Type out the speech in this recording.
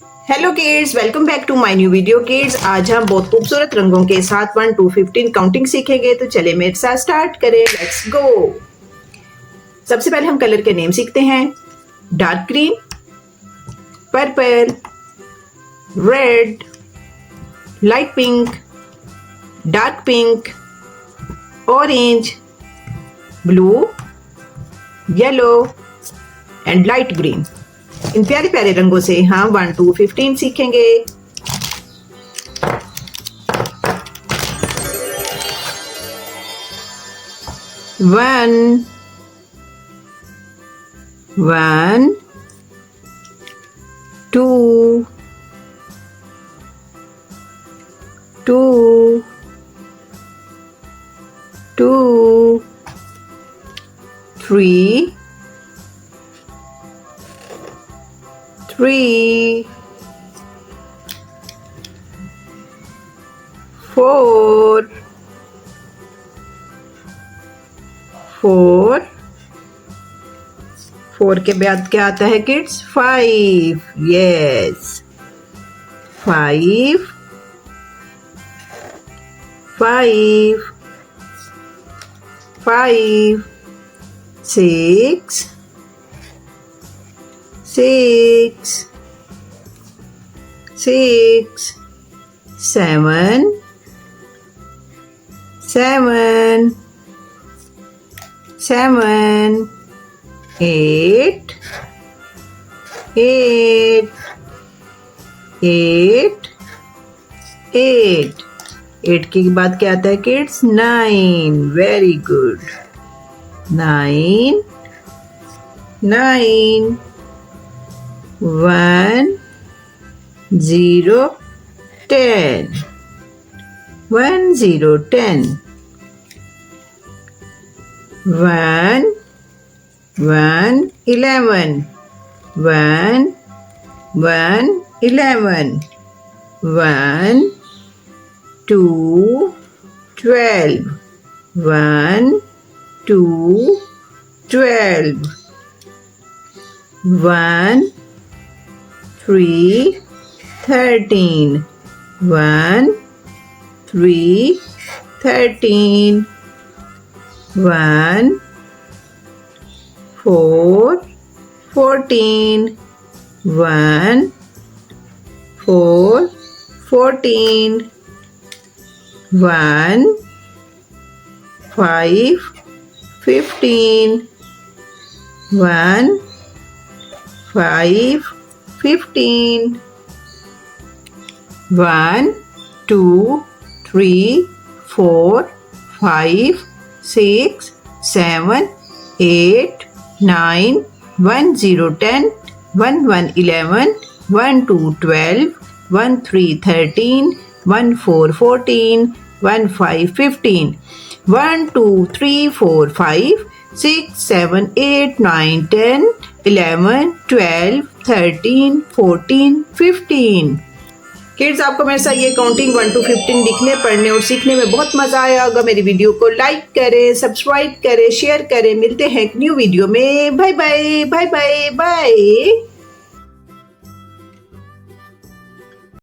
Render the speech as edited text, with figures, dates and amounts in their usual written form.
Hello kids, welcome back to my new video. Kids, आज हम बहुत खूबसूरत रंगों के साथ 1 to 15 काउंटिंग सीखेंगे। तो चले मेरे साथ स्टार्ट करें। Let's go. सबसे पहले हम कलर के नेम सीखते हैं। Dark green, purple, red, light pink, dark pink, orange, blue, yellow and light green. इन प्यारे प्यारे रंगों से हम 1 to 15 सीखेंगे। वन, 2, 3, 4, 4 के बाद क्या आता है किड्स? 5। यस, 5, 6, 7, 8, 8 के बाद क्या आता है किड्स? 9। Very good. 9, 1, 0, 10, 1, 0, 10, 1, 11, 1, 11, 1, 2, 12, 1, 2, 12, 1, 3, 13, 1, 3, 13, 1, 4, 14, 1, 4, 14, 1, 5, 15, 1, 5, 15, 1, 2, 3, 4, 5, 6, 7, 8, 9, 1, 0, 10, 1, 11, 1, 2, 12, 1, 3, 13, 1, 4, 14, 1, 5, 15, 1, 2, 3, 4, 5, 6, 7, 8, 9, 10, 11, 12, 13, 14, 15। किड्स, आपको मेरे साथ ये काउंटिंग 1 to 15 लिखने, पढ़ने और सीखने में बहुत मजा आया होगा। मेरी वीडियो को लाइक करें, सब्सक्राइब करें, शेयर करें। मिलते हैं एक न्यू वीडियो में। Bye bye, bye bye, bye.